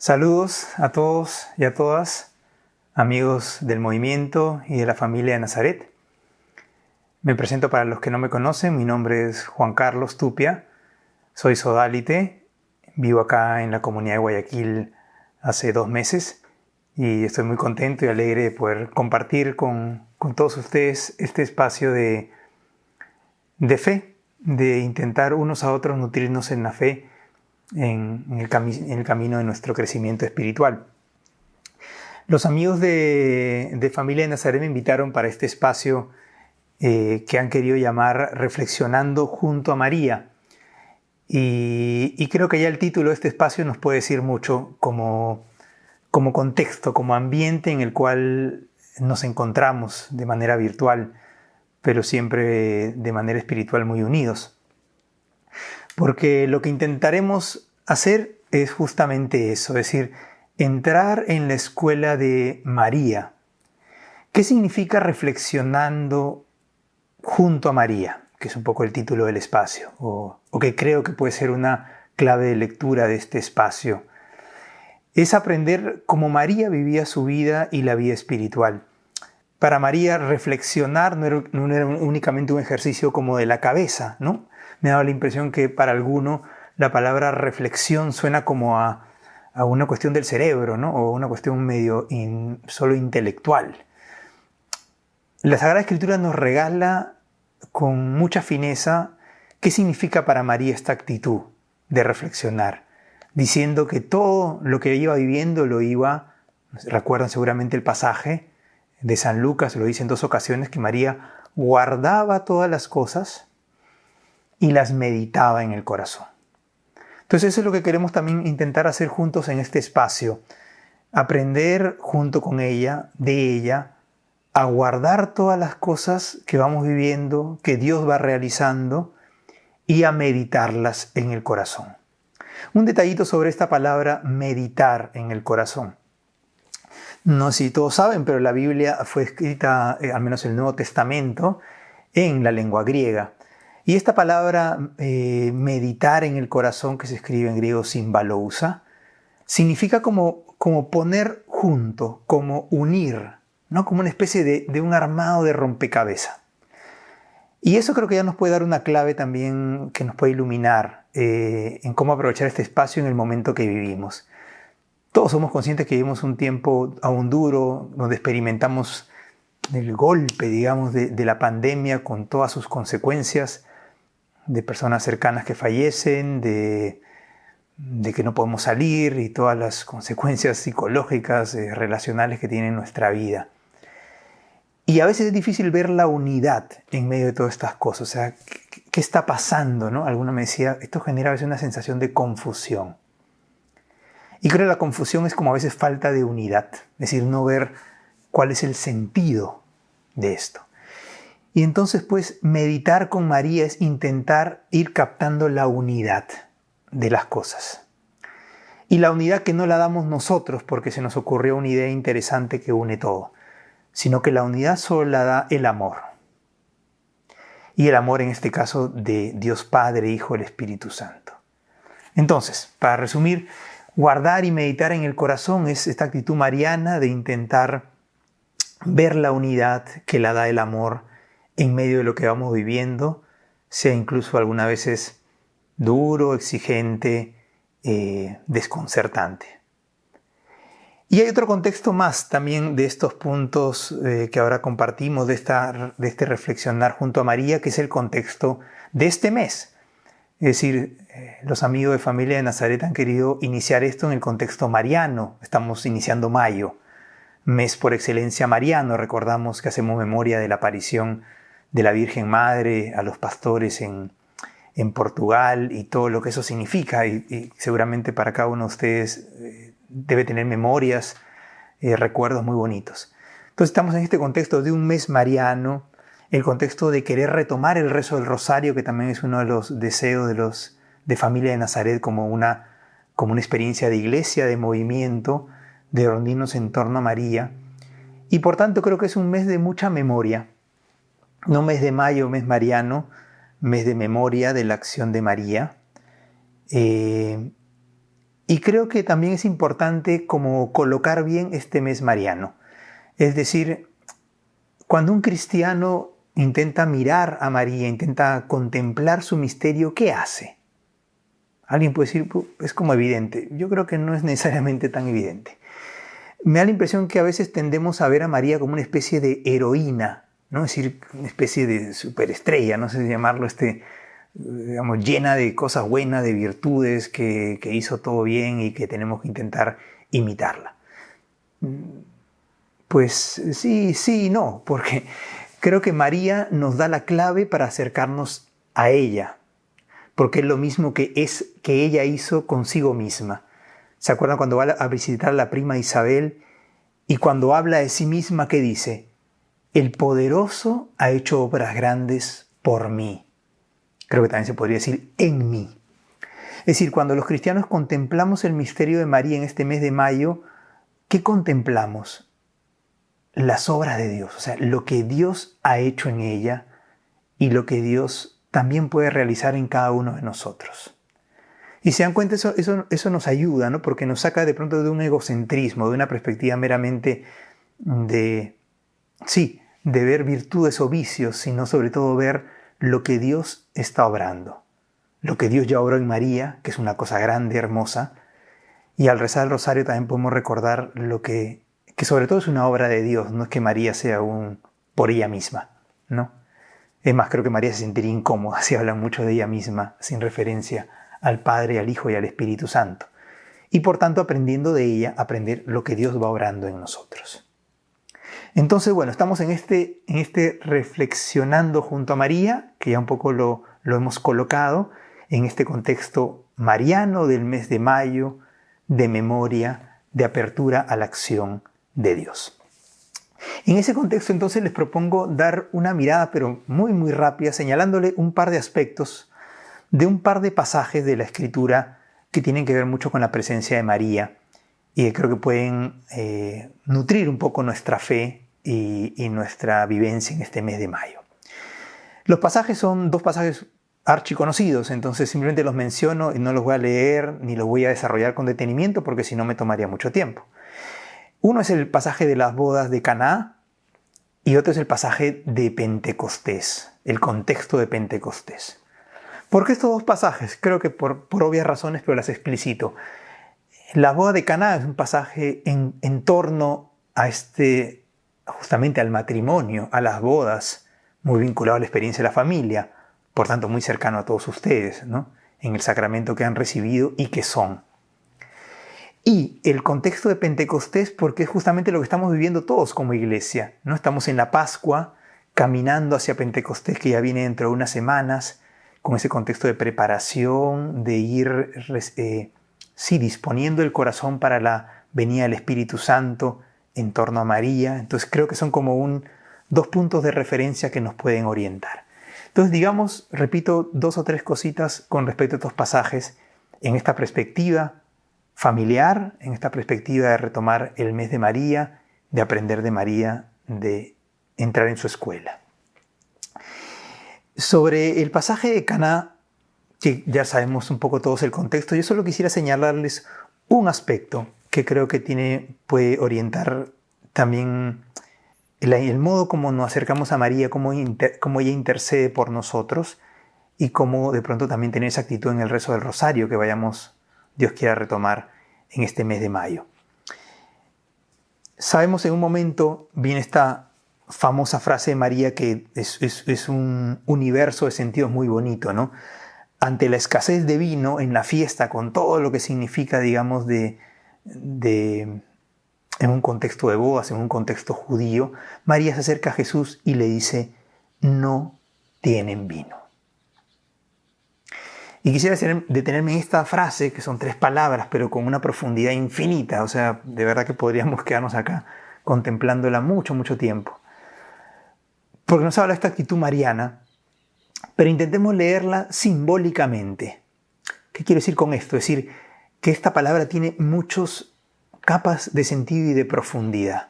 Saludos a todos y a todas, amigos del movimiento y de la familia de Nazaret. Me presento para los que no me conocen, mi nombre es Juan Carlos Tupia, soy sodalite, vivo acá en la comunidad de Guayaquil hace 2 meses y estoy muy contento y alegre de poder compartir con todos ustedes este espacio de fe, de intentar unos a otros nutrirnos en la fe, en el camino de nuestro crecimiento espiritual. Los amigos de Familia de Nazaret me invitaron para este espacio que han querido llamar Reflexionando junto a María. Y creo que ya el título de este espacio nos puede decir mucho como contexto, como ambiente en el cual nos encontramos de manera virtual, pero siempre de manera espiritual muy unidos. Porque lo que intentaremos hacer es justamente eso, es decir, entrar en la escuela de María. ¿Qué significa reflexionando junto a María? Que es un poco el título del espacio, o que creo que puede ser una clave de lectura de este espacio. Es aprender cómo María vivía su vida y la vida espiritual. Para María, reflexionar no era únicamente un ejercicio como de la cabeza, ¿no? Me daba la impresión que para alguno la palabra reflexión suena como a una cuestión del cerebro, ¿no? O una cuestión medio solo intelectual. La Sagrada Escritura nos regala con mucha fineza qué significa para María esta actitud de reflexionar, diciendo que todo lo que iba viviendo recuerdan seguramente el pasaje de San Lucas, lo dice en 2 ocasiones, que María guardaba todas las cosas y las meditaba en el corazón. Entonces eso es lo que queremos también intentar hacer juntos en este espacio. Aprender junto con ella, de ella, a guardar todas las cosas que vamos viviendo, que Dios va realizando, y a meditarlas en el corazón. Un detallito sobre esta palabra meditar en el corazón. No sé si todos saben, pero la Biblia fue escrita, al menos el Nuevo Testamento, en la lengua griega. Y esta palabra meditar en el corazón, que se escribe en griego simbalousa, significa como poner junto, como unir, ¿no? Como una especie de un armado de rompecabezas. Y eso creo que ya nos puede dar una clave también que nos puede iluminar en cómo aprovechar este espacio en el momento que vivimos. Todos somos conscientes que vivimos un tiempo aún duro, donde experimentamos el golpe, digamos, de la pandemia con todas sus consecuencias, de personas cercanas que fallecen, de que no podemos salir y todas las consecuencias psicológicas, relacionales que tiene nuestra vida. Y a veces es difícil ver la unidad en medio de todas estas cosas. O sea, ¿qué está pasando, no? Alguna me decía, esto genera a veces una sensación de confusión. Y creo que la confusión es como a veces falta de unidad, es decir, no ver cuál es el sentido de esto. Y entonces, pues, meditar con María es intentar ir captando la unidad de las cosas. Y la unidad que no la damos nosotros porque se nos ocurrió una idea interesante que une todo, sino que la unidad solo la da el amor. Y el amor en este caso de Dios Padre, Hijo, el Espíritu Santo. Entonces, para resumir, guardar y meditar en el corazón es esta actitud mariana de intentar ver la unidad que la da el amor en medio de lo que vamos viviendo, sea incluso algunas veces duro, exigente, desconcertante. Y hay otro contexto más también de estos puntos que ahora compartimos, de este reflexionar junto a María, que es el contexto de este mes. Es decir, los amigos de Familia de Nazaret han querido iniciar esto en el contexto mariano. Estamos iniciando mayo, mes por excelencia mariano. Recordamos que hacemos memoria de la aparición de la Virgen Madre a los pastores en Portugal y todo lo que eso significa. Y seguramente para cada uno de ustedes debe tener memorias, recuerdos muy bonitos. Entonces estamos en este contexto de un mes mariano, el contexto de querer retomar el rezo del rosario, que también es uno de los deseos de Familia de Nazaret como una experiencia de iglesia, de movimiento, de reunirnos en torno a María. Y por tanto creo que es un mes de mucha memoria. No mes de mayo, mes mariano, mes de memoria de la acción de María. Y Y creo que también es importante como colocar bien este mes mariano. Es decir, cuando un cristiano intenta mirar a María, intenta contemplar su misterio, ¿qué hace? Alguien puede decir, es como evidente. Yo creo que no es necesariamente tan evidente. Me da la impresión que a veces tendemos a ver a María como una especie de heroína, ¿no? Es decir, una especie de superestrella, no sé si llamarlo, digamos, llena de cosas buenas, de virtudes, que hizo todo bien y que tenemos que intentar imitarla. Pues sí, sí y no, porque creo que María nos da la clave para acercarnos a ella, porque es lo mismo que ella hizo consigo misma. ¿Se acuerdan cuando va a visitar a la prima Isabel y cuando habla de sí misma, qué dice? El poderoso ha hecho obras grandes por mí. Creo que también se podría decir en mí. Es decir, cuando los cristianos contemplamos el misterio de María en este mes de mayo, ¿qué contemplamos? Las obras de Dios, o sea, lo que Dios ha hecho en ella y lo que Dios también puede realizar en cada uno de nosotros. Y se dan cuenta, eso nos ayuda, ¿no? Porque nos saca de pronto de un egocentrismo, de una perspectiva meramente de ver virtudes o vicios, sino sobre todo ver lo que Dios está obrando. Lo que Dios ya obró en María, que es una cosa grande, hermosa. Y al rezar el rosario también podemos recordar lo que sobre todo es una obra de Dios, no es que María sea por ella misma, ¿no? Es más, creo que María se sentiría incómoda si hablan mucho de ella misma, sin referencia al Padre, al Hijo y al Espíritu Santo. Y por tanto, aprendiendo de ella, aprender lo que Dios va obrando en nosotros. Entonces, bueno, estamos en este reflexionando junto a María, que ya un poco lo hemos colocado, en este contexto mariano del mes de mayo, de memoria, de apertura a la acción de Dios. En ese contexto, entonces, les propongo dar una mirada, pero muy, muy rápida, señalándole un par de aspectos de un par de pasajes de la Escritura que tienen que ver mucho con la presencia de María y que creo que pueden nutrir un poco nuestra fe y nuestra vivencia en este mes de mayo. Los pasajes son dos pasajes archiconocidos, entonces simplemente los menciono y no los voy a leer ni los voy a desarrollar con detenimiento porque si no me tomaría mucho tiempo. Uno es el pasaje de las bodas de Caná y otro es el pasaje de Pentecostés, el contexto de Pentecostés. ¿Por qué estos dos pasajes? Creo que por obvias razones, pero las explicito. La boda de Caná es un pasaje en torno a justamente al matrimonio, a las bodas, muy vinculado a la experiencia de la familia, por tanto muy cercano a todos ustedes, ¿no? En el sacramento que han recibido y que son. Y el contexto de Pentecostés porque es justamente lo que estamos viviendo todos como iglesia, ¿no? Estamos en la Pascua, caminando hacia Pentecostés que ya viene dentro de unas semanas, con ese contexto de preparación, de ir disponiendo el corazón para la venida del Espíritu Santo en torno a María. Entonces creo que son como dos puntos de referencia que nos pueden orientar. Entonces digamos, repito, dos o tres cositas con respecto a estos pasajes en esta perspectiva familiar, en esta perspectiva de retomar el mes de María, de aprender de María, de entrar en su escuela. Sobre el pasaje de Caná, que ya sabemos un poco todos el contexto, yo solo quisiera señalarles un aspecto que creo que puede orientar también el modo como nos acercamos a María, cómo ella intercede por nosotros y cómo de pronto también tener esa actitud en el rezo del rosario que Dios quiera retomar en este mes de mayo. Sabemos en un momento, viene esta famosa frase de María que es un universo de sentidos muy bonito, ¿no? Ante la escasez de vino en la fiesta, con todo lo que significa, digamos, en un contexto de bodas, en un contexto judío, María se acerca a Jesús y le dice, no tienen vino. Y quisiera detenerme en esta frase, que son 3 palabras, pero con una profundidad infinita. O sea, de verdad que podríamos quedarnos acá contemplándola mucho, mucho tiempo. Porque nos habla de esta actitud mariana, pero intentemos leerla simbólicamente. ¿Qué quiero decir con esto? Es decir, que esta palabra tiene muchas capas de sentido y de profundidad.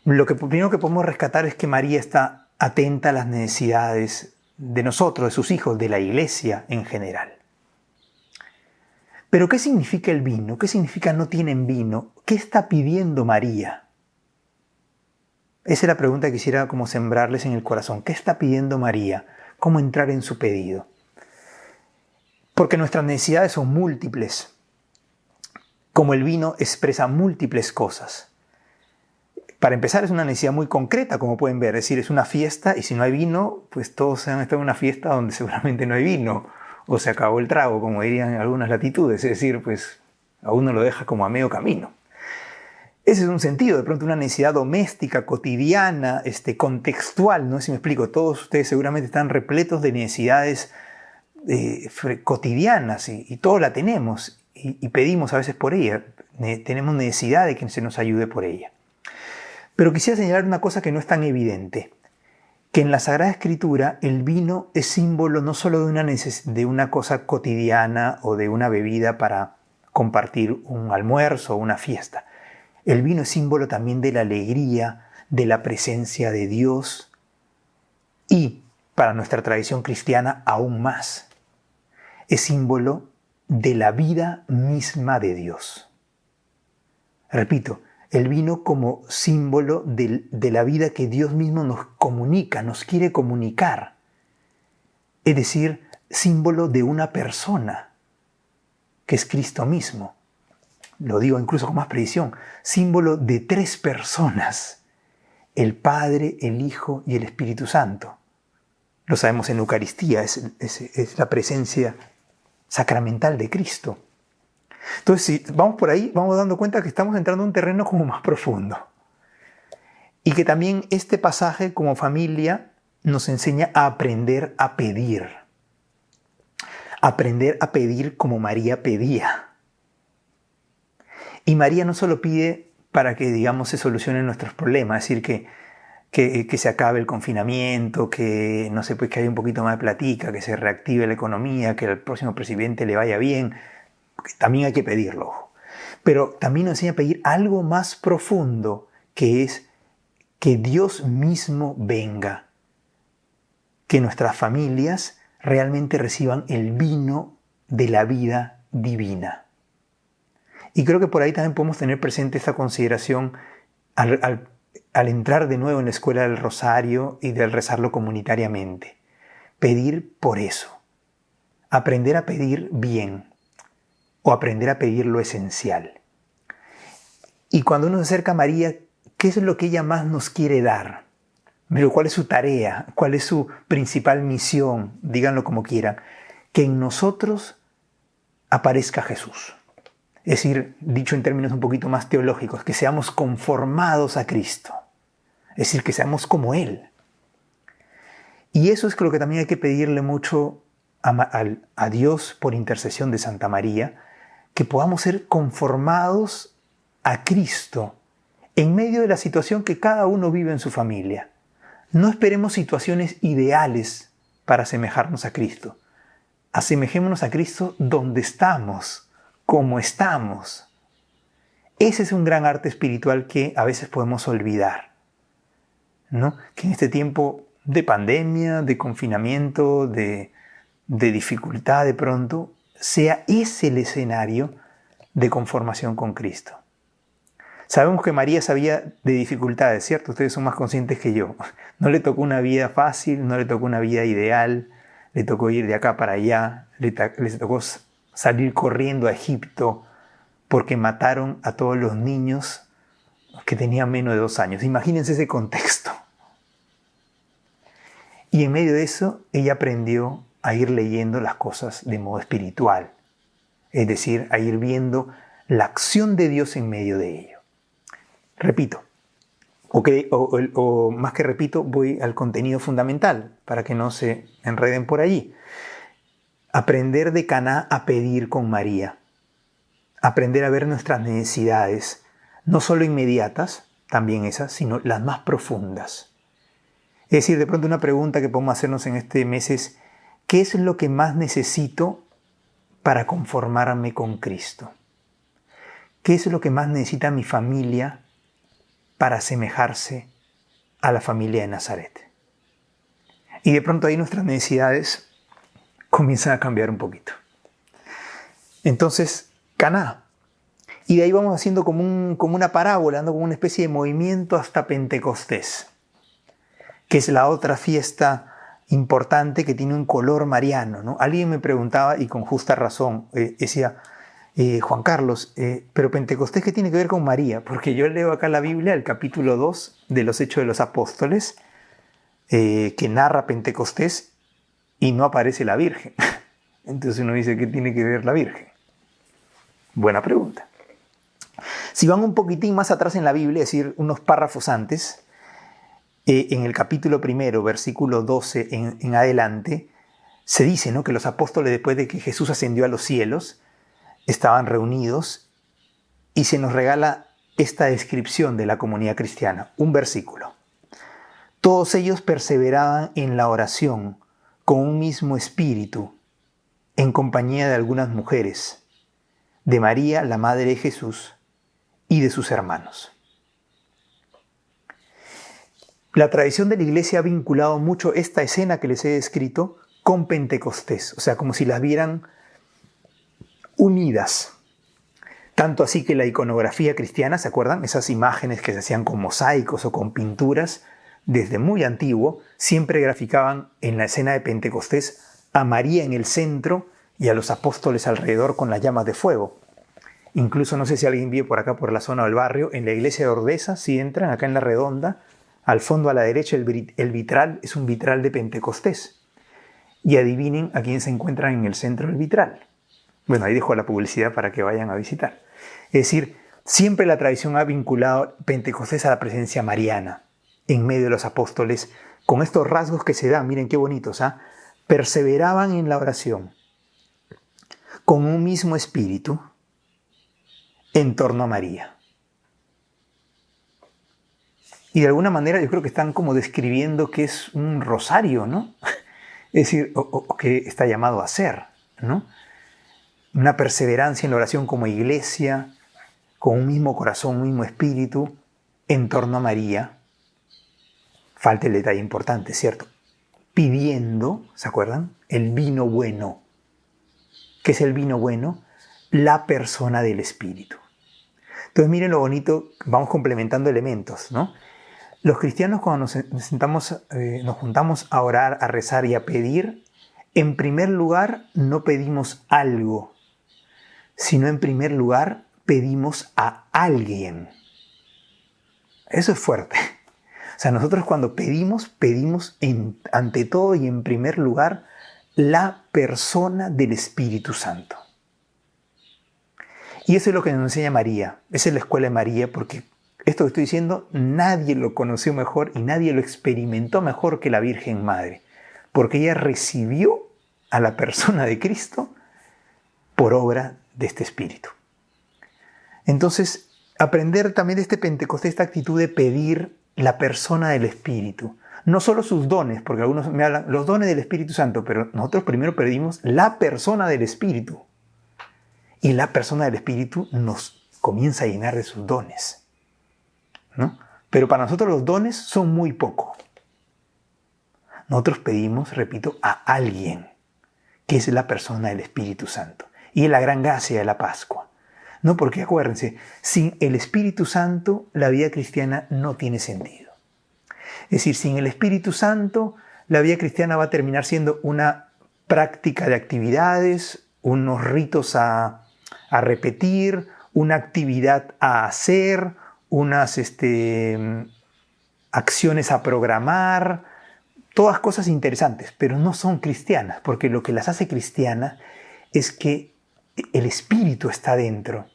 Lo primero que podemos rescatar es que María está atenta a las necesidades de nosotros, de sus hijos, de la iglesia en general. Pero ¿qué significa el vino? ¿Qué significa no tienen vino? ¿Qué está pidiendo María? Esa es la pregunta que quisiera como sembrarles en el corazón. ¿Qué está pidiendo María? ¿Cómo entrar en su pedido? Porque nuestras necesidades son múltiples. Como el vino expresa múltiples cosas. Para empezar, es una necesidad muy concreta, como pueden ver. Es decir, es una fiesta y si no hay vino, pues todos se han estado en una fiesta donde seguramente no hay vino. O se acabó el trago, como dirían en algunas latitudes. Es decir, pues a uno lo deja como a medio camino. Ese es un sentido, de pronto una necesidad doméstica, cotidiana, contextual, no sé si me explico. Todos ustedes seguramente están repletos de necesidades cotidianas y todos la tenemos y pedimos a veces por ella. Tenemos necesidad de que se nos ayude por ella. Pero quisiera señalar una cosa que no es tan evidente, que en la Sagrada Escritura el vino es símbolo no solo de una cosa cotidiana o de una bebida para compartir un almuerzo o una fiesta. El vino es símbolo también de la alegría, de la presencia de Dios y, para nuestra tradición cristiana, aún más. Es símbolo de la vida misma de Dios. Repito, el vino como símbolo de la vida que Dios mismo nos comunica, nos quiere comunicar. Es decir, símbolo de una persona, que es Cristo mismo. Lo digo incluso con más precisión, símbolo de 3 personas, el Padre, el Hijo y el Espíritu Santo. Lo sabemos en la Eucaristía, es la presencia sacramental de Cristo. Entonces, si vamos por ahí, vamos dando cuenta que estamos entrando en un terreno como más profundo. Y que también este pasaje como familia nos enseña a aprender a pedir. Aprender a pedir como María pedía. Y María no solo pide para que, digamos, se solucionen nuestros problemas, es decir, que se acabe el confinamiento, que, no sé, pues que haya un poquito más de platica, que se reactive la economía, que al próximo presidente le vaya bien. También hay que pedirlo. Pero también nos enseña a pedir algo más profundo, que es que Dios mismo venga. Que nuestras familias realmente reciban el vino de la vida divina. Y creo que por ahí también podemos tener presente esta consideración al entrar de nuevo en la escuela del rosario y del rezarlo comunitariamente. Pedir por eso. Aprender a pedir bien o aprender a pedir lo esencial. Y cuando uno se acerca a María, ¿qué es lo que ella más nos quiere dar? Pero ¿cuál es su tarea? ¿Cuál es su principal misión? Díganlo como quieran. Que en nosotros aparezca Jesús. Es decir, dicho en términos un poquito más teológicos, que seamos conformados a Cristo. Es decir, que seamos como Él. Y eso es lo que también hay que pedirle mucho a Dios por intercesión de Santa María, que podamos ser conformados a Cristo en medio de la situación que cada uno vive en su familia. No esperemos situaciones ideales para asemejarnos a Cristo. Asemejémonos a Cristo donde estamos, como estamos. Ese es un gran arte espiritual que a veces podemos olvidar, ¿no? Que en este tiempo de pandemia, de confinamiento, de dificultad de pronto, sea ese el escenario de conformación con Cristo. Sabemos que María sabía de dificultades, ¿cierto? Ustedes son más conscientes que yo. No le tocó una vida fácil, no le tocó una vida ideal, le tocó ir de acá para allá, le tocó salir corriendo a Egipto porque mataron a todos los niños que tenían menos de 2 años. Imagínense ese contexto. Y en medio de eso, ella aprendió a ir leyendo las cosas de modo espiritual. Es decir, a ir viendo la acción de Dios en medio de ello. Repito, o más que repito, voy al contenido fundamental para que no se enreden por allí. Aprender de Caná a pedir con María. Aprender a ver nuestras necesidades, no solo inmediatas, también esas, sino las más profundas. Es decir, de pronto una pregunta que podemos hacernos en este mes es, ¿qué es lo que más necesito para conformarme con Cristo? ¿Qué es lo que más necesita mi familia para asemejarse a la familia de Nazaret? Y de pronto ahí nuestras necesidades comienzan a cambiar un poquito. Entonces, Caná. Y de ahí vamos haciendo como una parábola, ¿no? Como una especie de movimiento hasta Pentecostés, que es la otra fiesta importante que tiene un color mariano, ¿no? Alguien me preguntaba, y con justa razón, decía, Juan Carlos, pero Pentecostés, ¿qué tiene que ver con María? Porque yo leo acá la Biblia, el capítulo 2 de los Hechos de los Apóstoles, que narra Pentecostés y no aparece la Virgen. Entonces uno dice, ¿qué tiene que ver la Virgen? Buena pregunta. Si van un poquitín más atrás en la Biblia, es decir, unos párrafos antes, en el capítulo 1, versículo 12 en adelante, se dice, ¿no?, que los apóstoles, después de que Jesús ascendió a los cielos, estaban reunidos y se nos regala esta descripción de la comunidad cristiana, un versículo. Todos ellos perseveraban en la oración con un mismo espíritu, en compañía de algunas mujeres, de María, la madre de Jesús, y de sus hermanos. La tradición de la Iglesia ha vinculado mucho esta escena que les he descrito con Pentecostés, o sea, como si las vieran unidas. Tanto así que la iconografía cristiana, ¿se acuerdan? Esas imágenes que se hacían con mosaicos o con pinturas, desde muy antiguo, siempre graficaban en la escena de Pentecostés a María en el centro y a los apóstoles alrededor con las llamas de fuego. Incluso, no sé si alguien vio por acá, por la zona del barrio, en la iglesia de Ordesa, si entran acá en la redonda, al fondo a la derecha el vitral es un vitral de Pentecostés. Y adivinen a quién se encuentra en el centro del vitral. Bueno, ahí dejo la publicidad para que vayan a visitar. Es decir, siempre la tradición ha vinculado Pentecostés a la presencia mariana en medio de los apóstoles, con estos rasgos que se dan, miren qué bonitos, ¿ah? Perseveraban en la oración, con un mismo espíritu, en torno a María. Y de alguna manera yo creo que están como describiendo que es un rosario, ¿no? Es decir, o que está llamado a ser, ¿no? Una perseverancia en la oración como iglesia, con un mismo corazón, un mismo espíritu, en torno a María. Falta el detalle importante, ¿cierto? Pidiendo, ¿se acuerdan? El vino bueno. ¿Qué es el vino bueno? La persona del Espíritu. Entonces miren lo bonito, vamos complementando elementos, ¿no? Los cristianos, cuando nos juntamos a orar, a rezar y a pedir, en primer lugar no pedimos algo, sino en primer lugar pedimos a alguien. Eso es fuerte. O sea, nosotros cuando pedimos ante todo y en primer lugar la persona del Espíritu Santo. Y eso es lo que nos enseña María. Esa es la escuela de María, porque esto que estoy diciendo nadie lo conoció mejor y nadie lo experimentó mejor que la Virgen Madre, porque ella recibió a la persona de Cristo por obra de este Espíritu. Entonces, aprender también de este Pentecostés, esta actitud de pedir la persona del Espíritu. No solo sus dones, porque algunos me hablan, los dones del Espíritu Santo, pero nosotros primero pedimos la persona del Espíritu. Y la persona del Espíritu nos comienza a llenar de sus dones, ¿no? Pero para nosotros los dones son muy poco. Nosotros pedimos, repito, a alguien, que es la persona del Espíritu Santo. Y es la gran gracia de la Pascua. No, porque acuérdense, sin el Espíritu Santo la vida cristiana no tiene sentido. Es decir, sin el Espíritu Santo la vida cristiana va a terminar siendo una práctica de actividades, unos ritos a repetir, una actividad a hacer, unas acciones a programar, todas cosas interesantes, pero no son cristianas, porque lo que las hace cristianas es que el Espíritu está dentro,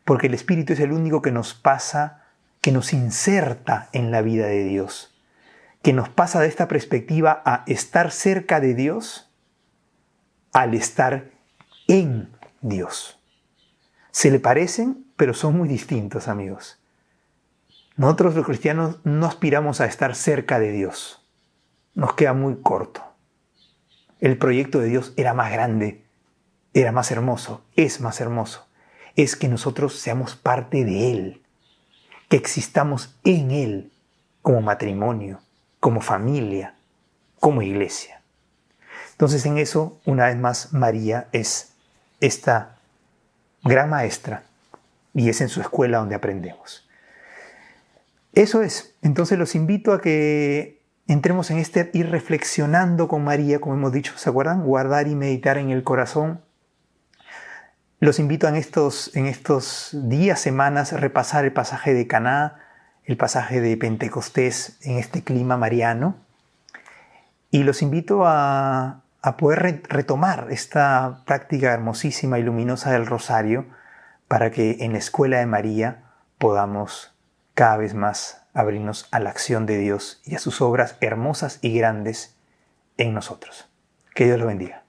porque el Espíritu es el único que nos pasa, que nos inserta en la vida de Dios, que nos pasa de esta perspectiva a estar cerca de Dios al estar en Dios. Se le parecen, pero son muy distintos, amigos. Nosotros los cristianos no aspiramos a estar cerca de Dios. Nos queda muy corto. El proyecto de Dios era más grande, era más hermoso, es más hermoso. Es que nosotros seamos parte de Él, que existamos en Él como matrimonio, como familia, como iglesia. Entonces en eso, una vez más, María es esta gran maestra, y es en su escuela donde aprendemos. Eso es. Entonces los invito a que entremos en este ir reflexionando con María, como hemos dicho, ¿se acuerdan? Guardar y meditar en el corazón. Los invito en estos días, semanas, a repasar el pasaje de Caná, el pasaje de Pentecostés en este clima mariano. Y los invito a poder retomar esta práctica hermosísima y luminosa del rosario para que en la escuela de María podamos cada vez más abrirnos a la acción de Dios y a sus obras hermosas y grandes en nosotros. Que Dios los bendiga.